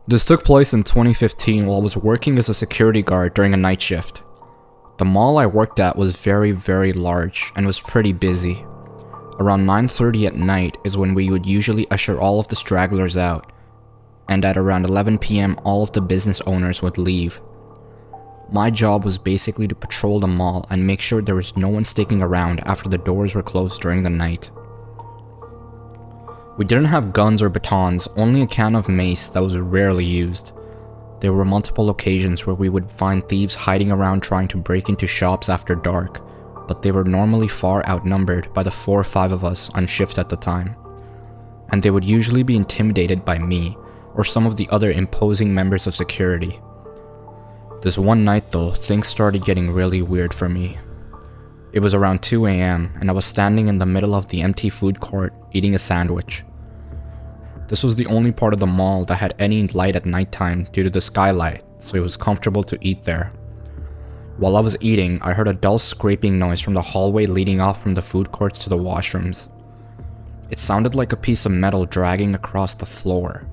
This took place in 2015 while I was working as a security guard during a night shift. The mall I worked at was very large and was pretty busy. Around 9:30 at night is when we would usually usher all of the stragglers out, and at around 11 PM all of the business owners would leave. My job was basically to patrol the mall and make sure there was no one sticking around after the doors were closed during the night. We didn't have guns or batons, only a can of mace that was rarely used. There were multiple occasions where we would find thieves hiding around trying to break into shops after dark, but they were normally far outnumbered by the 4 or 5 of us on shift at the time. And they would usually be intimidated by me, or some of the other imposing members of security. This one night though, things started getting really weird for me. It was around 2 AM and I was standing in the middle of the empty food court eating a sandwich. This was the only part of the mall that had any light at nighttime due to the skylight, so it was comfortable to eat there. While I was eating, I heard a dull scraping noise from the hallway leading off from the food courts to the washrooms. It sounded like a piece of metal dragging across the floor.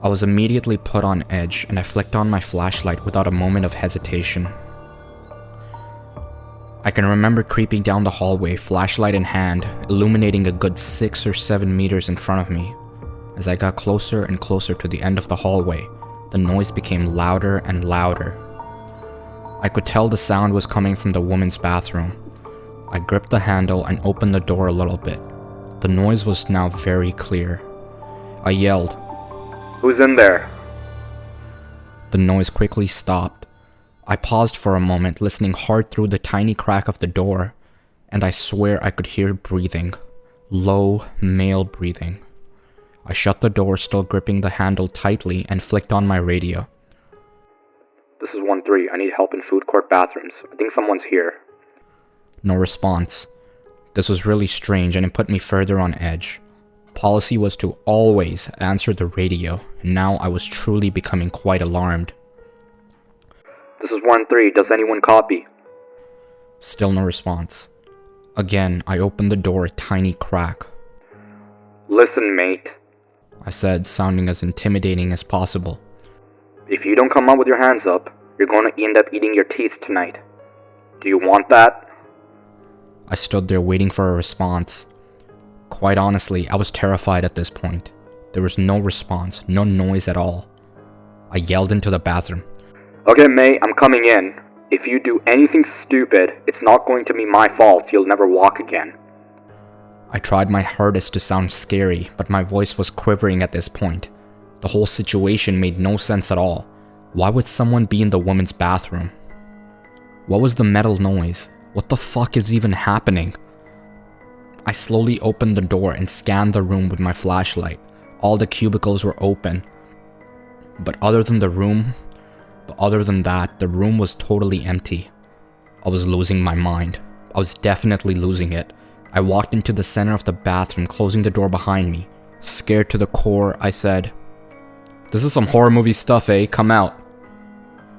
I was immediately put on edge and I flicked on my flashlight without a moment of hesitation. I can remember creeping down the hallway, flashlight in hand, illuminating a good 6 or 7 meters in front of me. As I got closer and closer to the end of the hallway, the noise became louder and louder. I could tell the sound was coming from the woman's bathroom. I gripped the handle and opened the door a little bit. The noise was now very clear. I yelled, "Who's in there?" The noise quickly stopped. I paused for a moment, listening hard through the tiny crack of the door, and I swear I could hear breathing. Low, male breathing. I shut the door, still gripping the handle tightly, and flicked on my radio. "This is 1-3. I need help in food court bathrooms. I think someone's here." No response. This was really strange and it put me further on edge. Policy was to always answer the radio, and now I was truly becoming quite alarmed. "This is 1-3. Does anyone copy?" Still no response. Again, I opened the door a tiny crack. "Listen, mate," I said, sounding as intimidating as possible. "If you don't come up with your hands up, you're going to end up eating your teeth tonight. Do you want that?" I stood there waiting for a response. Quite honestly, I was terrified at this point. There was no response, no noise at all. I yelled into the bathroom. "Okay, mate, I'm coming in. If you do anything stupid, it's not going to be my fault. You'll never walk again." I tried my hardest to sound scary, but my voice was quivering at this point. The whole situation made no sense at all. Why would someone be in the woman's bathroom? What was the metal noise? What the fuck is even happening? I slowly opened the door and scanned the room with my flashlight. All the cubicles were open. But other than that, the room was totally empty. I was losing my mind. I was definitely losing it. I walked into the center of the bathroom, closing the door behind me. Scared to the core, I said, "This is some horror movie stuff, eh? Come out."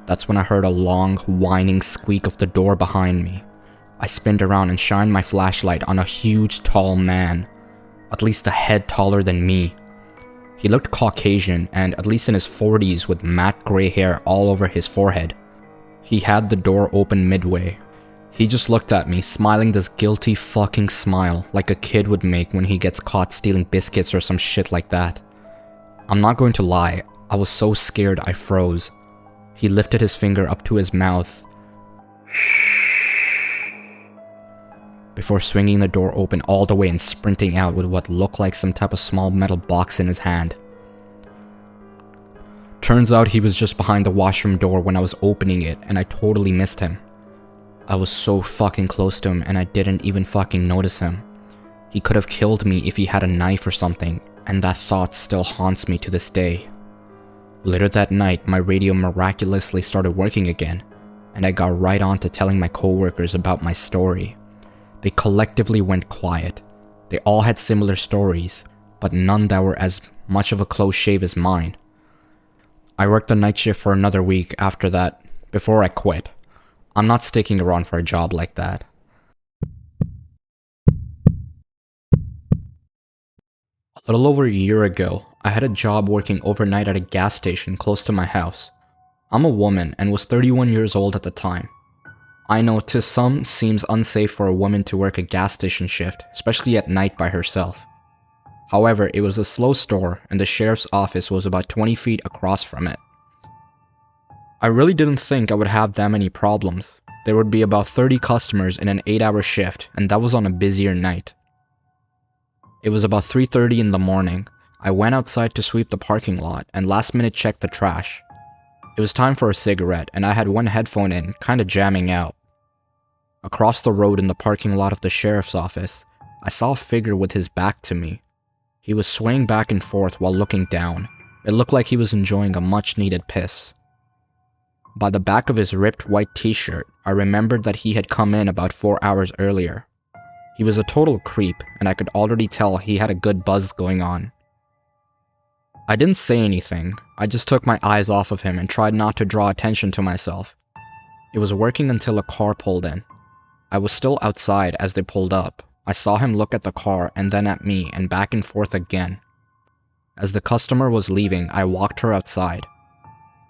That's when I heard a long, whining squeak of the door behind me. I spinned around and shined my flashlight on a huge, tall man, at least a head taller than me. He looked Caucasian and at least in his 40s with matte gray hair all over his forehead. He had the door open midway. He just looked at me, smiling this guilty fucking smile like a kid would make when he gets caught stealing biscuits or some shit like that. I'm not going to lie, I was so scared I froze. He lifted his finger up to his mouth before swinging the door open all the way and sprinting out with what looked like some type of small metal box in his hand. Turns out he was just behind the washroom door when I was opening it, and I totally missed him. I was so fucking close to him and I didn't even fucking notice him. He could have killed me if he had a knife or something, and that thought still haunts me to this day. Later that night, my radio miraculously started working again, and I got right on to telling my coworkers about my story. They collectively went quiet. They all had similar stories, but none that were as much of a close shave as mine. I worked the night shift for another week after that, before I quit. I'm not sticking around for a job like that. A little over a year ago, I had a job working overnight at a gas station close to my house. I'm a woman and was 31 years old at the time. I know to some seems unsafe for a woman to work a gas station shift, especially at night by herself. However, it was a slow store and the sheriff's office was about 20 feet across from it. I really didn't think I would have that many problems. There would be about 30 customers in an 8-hour shift, and that was on a busier night. It was about 3:30 in the morning. I went outside to sweep the parking lot and last minute checked the trash. It was time for a cigarette and I had one headphone in, kinda jamming out. Across the road in the parking lot of the sheriff's office, I saw a figure with his back to me. He was swaying back and forth while looking down. It looked like he was enjoying a much needed piss. By the back of his ripped white t-shirt, I remembered that he had come in about 4 hours earlier. He was a total creep, and I could already tell he had a good buzz going on. I didn't say anything, I just took my eyes off of him and tried not to draw attention to myself. It was working until a car pulled in. I was still outside as they pulled up. I saw him look at the car and then at me and back and forth again. As the customer was leaving, I walked her outside.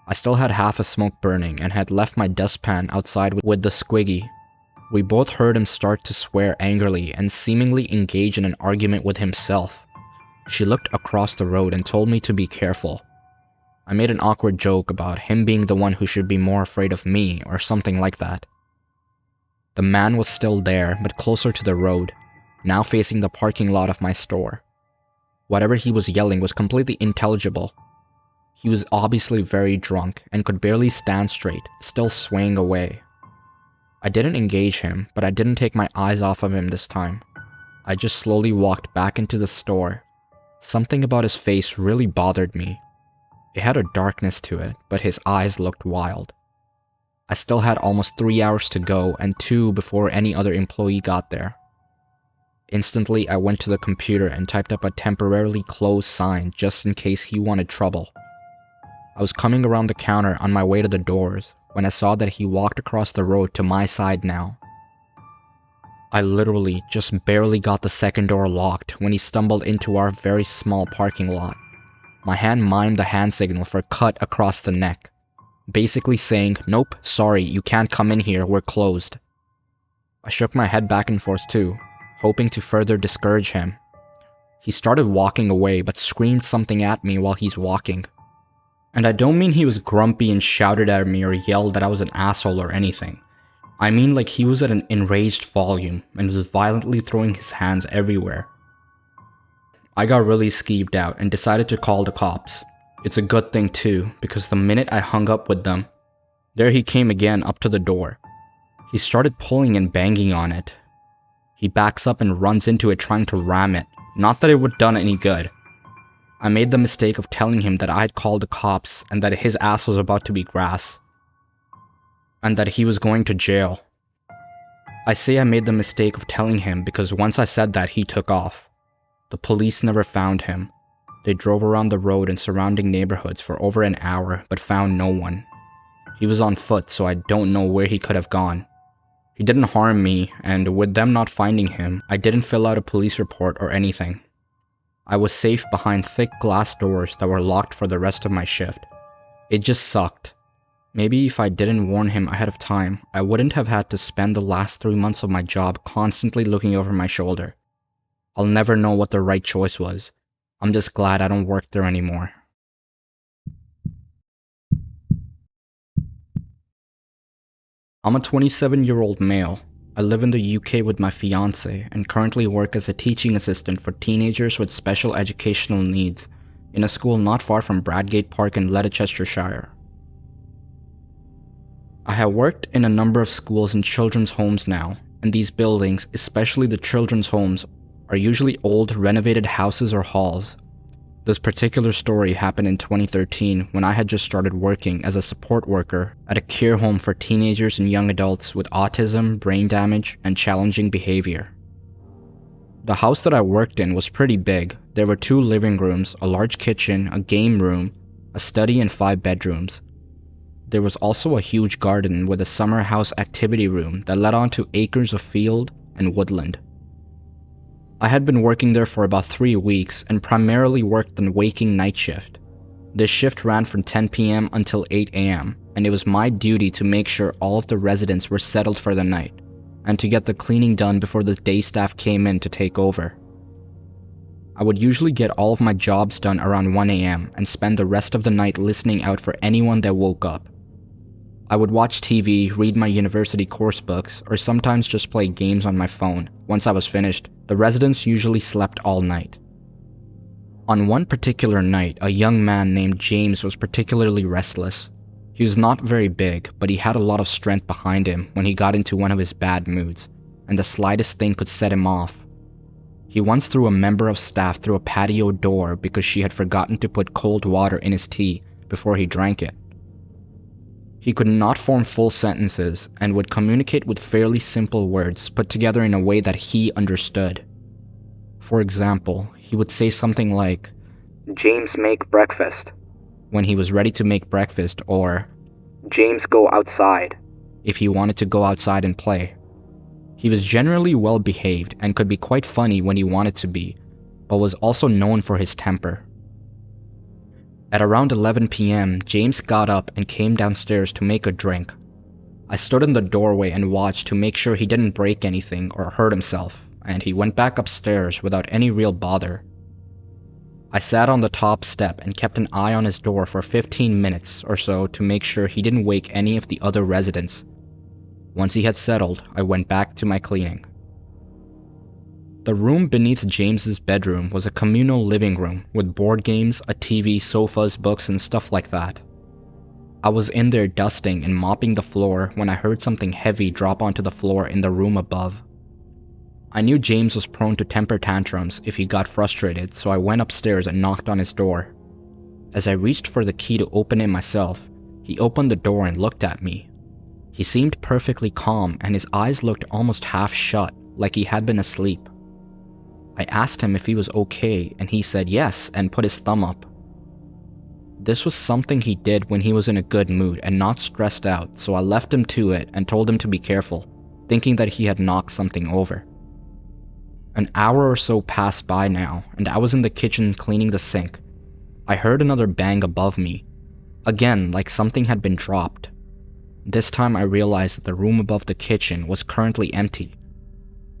I still had half a smoke burning and had left my dustpan outside with the squiggy. We both heard him start to swear angrily and seemingly engage in an argument with himself. She looked across the road and told me to be careful. I made an awkward joke about him being the one who should be more afraid of me or something like that. The man was still there, but closer to the road, now facing the parking lot of my store. Whatever he was yelling was completely intelligible. He was obviously very drunk and could barely stand straight, still swaying away. I didn't engage him, but I didn't take my eyes off of him this time. I just slowly walked back into the store. Something about his face really bothered me. It had a darkness to it, but his eyes looked wild. I still had almost 3 hours to go and 2 before any other employee got there. Instantly, I went to the computer and typed up a temporarily closed sign just in case he wanted trouble. I was coming around the counter on my way to the doors when I saw that he walked across the road to my side now. I literally just barely got the second door locked when he stumbled into our very small parking lot. My hand mimed the hand signal for cut across the neck, basically saying, "Nope, sorry, you can't come in here, we're closed." I shook my head back and forth too, hoping to further discourage him. He started walking away but screamed something at me while he's walking. And I don't mean he was grumpy and shouted at me or yelled that I was an asshole or anything. I mean like he was at an enraged volume and was violently throwing his hands everywhere. I got really skeeved out and decided to call the cops. It's a good thing too, because the minute I hung up with them, there he came again up to the door. He started pulling and banging on it. He backs up and runs into it trying to ram it. Not that it would done any good. I made the mistake of telling him that I had called the cops and that his ass was about to be grass. And that he was going to jail. I say I made the mistake of telling him because once I said that, he took off. The police never found him. They drove around the road and surrounding neighborhoods for over an hour but found no one. He was on foot, so I don't know where he could have gone. He didn't harm me, and with them not finding him, I didn't fill out a police report or anything. I was safe behind thick glass doors that were locked for the rest of my shift. It just sucked. Maybe if I didn't warn him ahead of time, I wouldn't have had to spend the last 3 months of my job constantly looking over my shoulder. I'll never know what the right choice was. I'm just glad I don't work there anymore. I'm a 27-year-old male. I live in the UK with my fiance and currently work as a teaching assistant for teenagers with special educational needs in a school not far from Bradgate Park in Leicestershire. I have worked in a number of schools and children's homes now, and these buildings, especially the children's homes, are usually old renovated houses or halls. This particular story happened in 2013 when I had just started working as a support worker at a care home for teenagers and young adults with autism, brain damage, and challenging behavior. The house that I worked in was pretty big. There were 2 living rooms, a large kitchen, a game room, a study, and 5 bedrooms. There was also a huge garden with a summer house activity room that led onto acres of field and woodland. I had been working there for about 3 weeks and primarily worked the waking night shift. This shift ran from 10 p.m. until 8 a.m., and it was my duty to make sure all of the residents were settled for the night, and to get the cleaning done before the day staff came in to take over. I would usually get all of my jobs done around 1 a.m. and spend the rest of the night listening out for anyone that woke up. I would watch TV, read my university course books, or sometimes just play games on my phone. Once I was finished, the residents usually slept all night. On one particular night, a young man named James was particularly restless. He was not very big, but he had a lot of strength behind him when he got into one of his bad moods, and the slightest thing could set him off. He once threw a member of staff through a patio door because she had forgotten to put cold water in his tea before he drank it. He could not form full sentences and would communicate with fairly simple words put together in a way that he understood. For example, he would say something like, "James, make breakfast," when he was ready to make breakfast, or "James, go outside," if he wanted to go outside and play. He was generally well behaved and could be quite funny when he wanted to be, but was also known for his temper. At around 11 p.m., James got up and came downstairs to make a drink. I stood in the doorway and watched to make sure he didn't break anything or hurt himself, and he went back upstairs without any real bother. I sat on the top step and kept an eye on his door for 15 minutes or so to make sure he didn't wake any of the other residents. Once he had settled, I went back to my cleaning. The room beneath James's bedroom was a communal living room with board games, a TV, sofas, books, and stuff like that. I was in there dusting and mopping the floor when I heard something heavy drop onto the floor in the room above. I knew James was prone to temper tantrums if he got frustrated, so I went upstairs and knocked on his door. As I reached for the key to open it myself, he opened the door and looked at me. He seemed perfectly calm and his eyes looked almost half shut, like he had been asleep. I asked him if he was okay, and he said yes and put his thumb up. This was something he did when he was in a good mood and not stressed out, so I left him to it and told him to be careful, thinking that he had knocked something over. An hour or so passed by now, and I was in the kitchen cleaning the sink. I heard another bang above me. Again, like something had been dropped. This time I realized that the room above the kitchen was currently empty.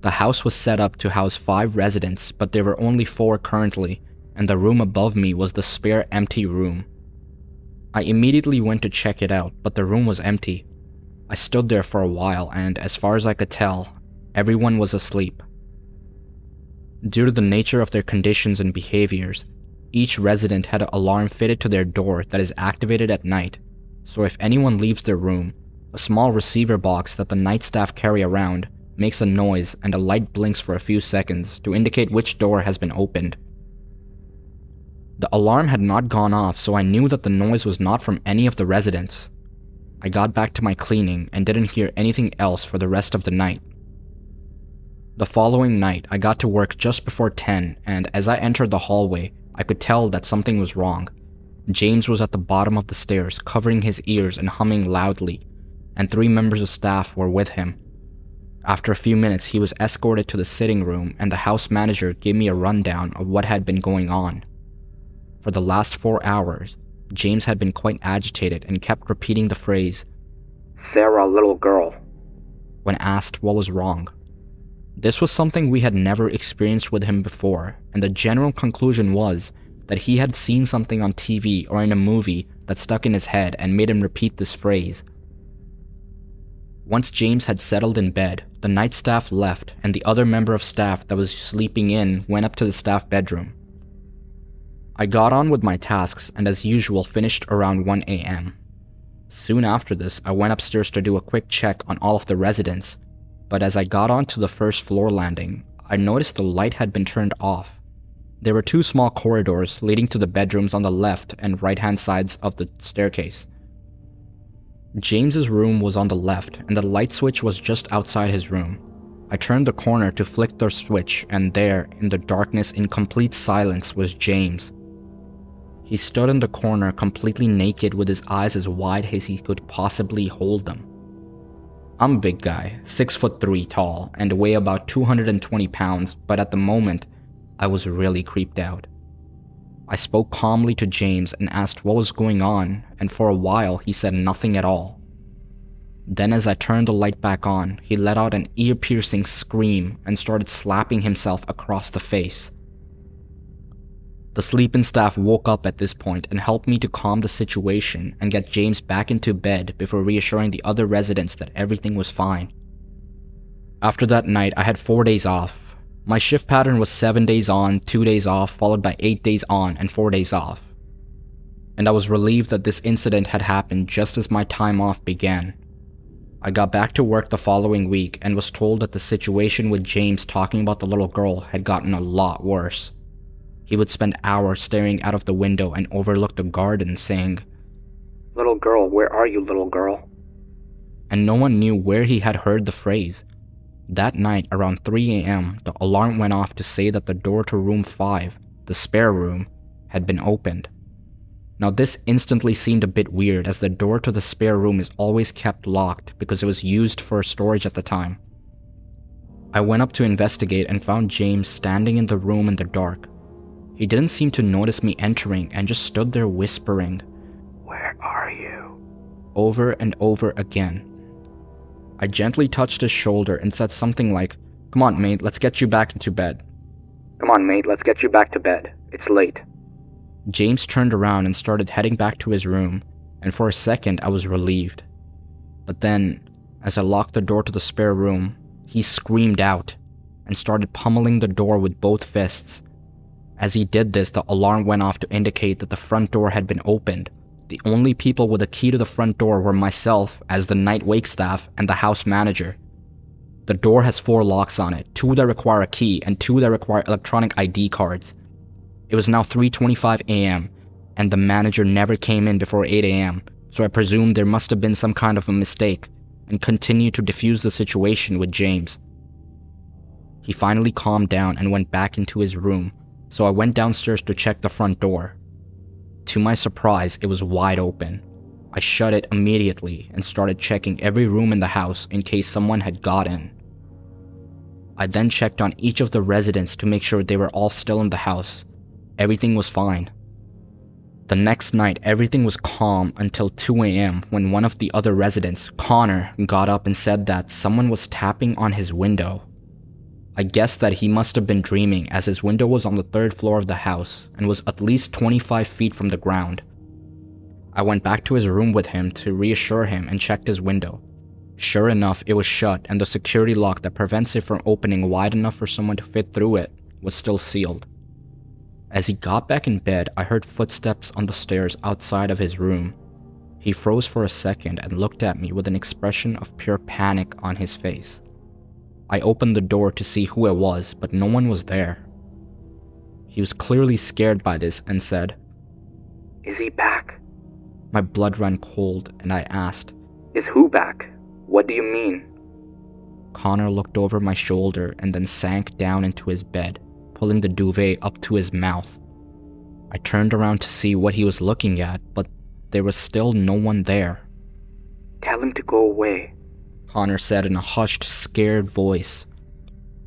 The house was set up to house 5 residents, but there were only 4 currently, and the room above me was the spare empty room. I immediately went to check it out, but the room was empty. I stood there for a while, and as far as I could tell, everyone was asleep. Due to the nature of their conditions and behaviors, each resident had an alarm fitted to their door that is activated at night, so if anyone leaves their room, a small receiver box that the night staff carry around makes a noise and a light blinks for a few seconds to indicate which door has been opened. The alarm had not gone off, so I knew that the noise was not from any of the residents. I got back to my cleaning and didn't hear anything else for the rest of the night. The following night, I got to work just before 10, and as I entered the hallway, I could tell that something was wrong. James was at the bottom of the stairs, covering his ears and humming loudly, and 3 members of staff were with him. After a few minutes, he was escorted to the sitting room, and the house manager gave me a rundown of what had been going on. For the last 4 hours, James had been quite agitated and kept repeating the phrase, "Sarah, little girl," when asked what was wrong. This was something we had never experienced with him before, and the general conclusion was that he had seen something on TV or in a movie that stuck in his head and made him repeat this phrase. Once James had settled in bed, the night staff left, and the other member of staff that was sleeping in went up to the staff bedroom. I got on with my tasks and as usual finished around 1 a.m. Soon after this, I went upstairs to do a quick check on all of the residents, but as I got onto the first floor landing, I noticed the light had been turned off. There were 2 small corridors leading to the bedrooms on the left and right-hand sides of the staircase. James's room was on the left, and the light switch was just outside his room. I turned the corner to flick the switch, and there, in the darkness in complete silence, was James. He stood in the corner completely naked with his eyes as wide as he could possibly hold them. I'm a big guy, 6'3" tall, and weigh about 220 pounds, but at the moment, I was really creeped out. I spoke calmly to James and asked what was going on, and for a while he said nothing at all. Then as I turned the light back on, he let out an ear-piercing scream and started slapping himself across the face. The sleeping staff woke up at this point and helped me to calm the situation and get James back into bed before reassuring the other residents that everything was fine. After that night, I had 4 days off. My shift pattern was 7 days on, 2 days off, followed by 8 days on and 4 days off. And I was relieved that this incident had happened just as my time off began. I got back to work the following week and was told that the situation with James talking about the little girl had gotten a lot worse. He would spend hours staring out of the window and overlook the garden saying, "Little girl, where are you, little girl?" And no one knew where he had heard the phrase. That night, around 3 a.m., the alarm went off to say that the door to room 5, the spare room, had been opened. Now this instantly seemed a bit weird as the door to the spare room is always kept locked because it was used for storage at the time. I went up to investigate and found James standing in the room in the dark. He didn't seem to notice me entering and just stood there whispering, "Where are you?" over and over again. I gently touched his shoulder and said something like, "Come on, mate, let's get you back into bed." "Come on, mate, let's get you back to bed. It's late." James turned around and started heading back to his room, and for a second I was relieved. But then, as I locked the door to the spare room, he screamed out and started pummeling the door with both fists. As he did this, the alarm went off to indicate that the front door had been opened. The only people with a key to the front door were myself as the night wake staff and the house manager. The door has 4 locks on it, 2 that require a key and 2 that require electronic ID cards. It was now 3:25 a.m. and the manager never came in before 8 a.m., so I presumed there must have been some kind of a mistake and continued to defuse the situation with James. He finally calmed down and went back into his room, so I went downstairs to check the front door. To my surprise, it was wide open. I shut it immediately and started checking every room in the house in case someone had got in. I then checked on each of the residents to make sure they were all still in the house. Everything was fine. The next night, everything was calm until 2 a.m. when one of the other residents, Connor, got up and said that someone was tapping on his window. I guessed that he must have been dreaming as his window was on the 3rd floor of the house and was at least 25 feet from the ground. I went back to his room with him to reassure him and checked his window. Sure enough, it was shut and the security lock that prevents it from opening wide enough for someone to fit through it was still sealed. As he got back in bed, I heard footsteps on the stairs outside of his room. He froze for a second and looked at me with an expression of pure panic on his face. I opened the door to see who it was, but no one was there. He was clearly scared by this and said, "Is he back?" My blood ran cold and I asked, "Is who back? What do you mean?" Connor looked over my shoulder and then sank down into his bed, pulling the duvet up to his mouth. I turned around to see what he was looking at, but there was still no one there. "Tell him to go away," Connor said in a hushed, scared voice.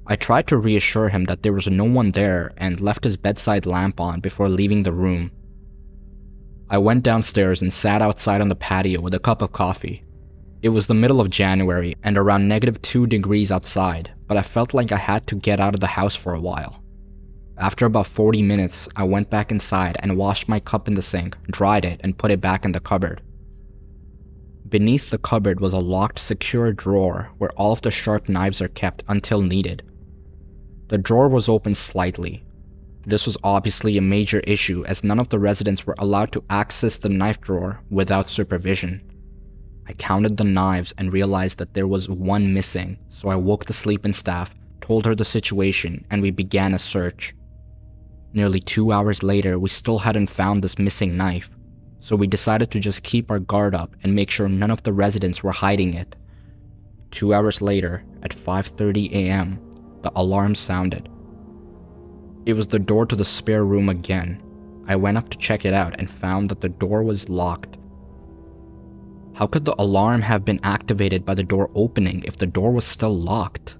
I tried to reassure him that there was no one there and left his bedside lamp on before leaving the room. I went downstairs and sat outside on the patio with a cup of coffee. It was the middle of January and around -2 degrees outside, but I felt like I had to get out of the house for a while. After about 40 minutes, I went back inside and washed my cup in the sink, dried it, and put it back in the cupboard. Beneath the cupboard was a locked, secure drawer where all of the sharp knives are kept until needed. The drawer was open slightly. This was obviously a major issue as none of the residents were allowed to access the knife drawer without supervision. I counted the knives and realized that there was one missing, so I woke the sleeping staff, told her the situation, and we began a search. Nearly 2 hours later, we still hadn't found this missing knife, so we decided to just keep our guard up and make sure none of the residents were hiding it. 2 hours later, at 5:30 a.m., the alarm sounded. It was the door to the spare room again. I went up to check it out and found that the door was locked. How could the alarm have been activated by the door opening if the door was still locked?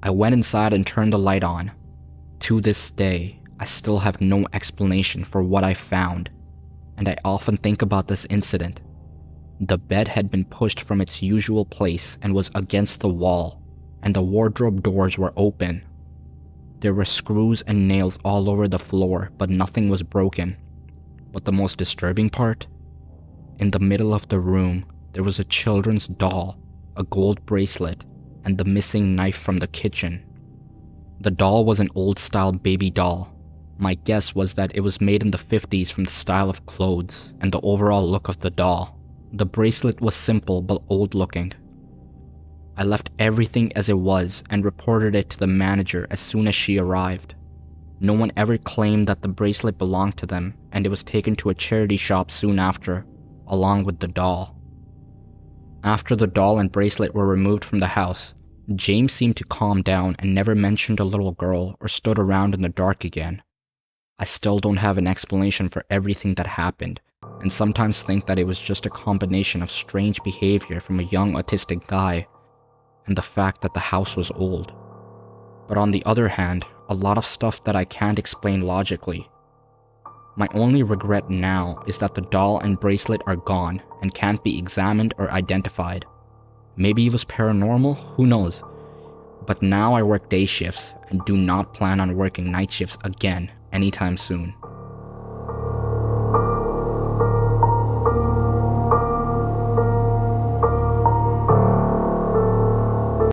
I went inside and turned the light on. To this day, I still have no explanation for what I found, and I often think about this incident. The bed had been pushed from its usual place and was against the wall, and the wardrobe doors were open. There were screws and nails all over the floor, but nothing was broken. But the most disturbing part? In the middle of the room, there was a children's doll, a gold bracelet, and the missing knife from the kitchen. The doll was an old-style baby doll. My guess was that it was made in the 50s from the style of clothes and the overall look of the doll. The bracelet was simple but old-looking. I left everything as it was and reported it to the manager as soon as she arrived. No one ever claimed that the bracelet belonged to them, and it was taken to a charity shop soon after, along with the doll. After the doll and bracelet were removed from the house, James seemed to calm down and never mentioned a little girl or stood around in the dark again. I still don't have an explanation for everything that happened, and sometimes think that it was just a combination of strange behavior from a young autistic guy and the fact that the house was old. But on the other hand, a lot of stuff that I can't explain logically. My only regret now is that the doll and bracelet are gone and can't be examined or identified. Maybe it was paranormal, who knows? But now I work day shifts and do not plan on working night shifts again anytime soon.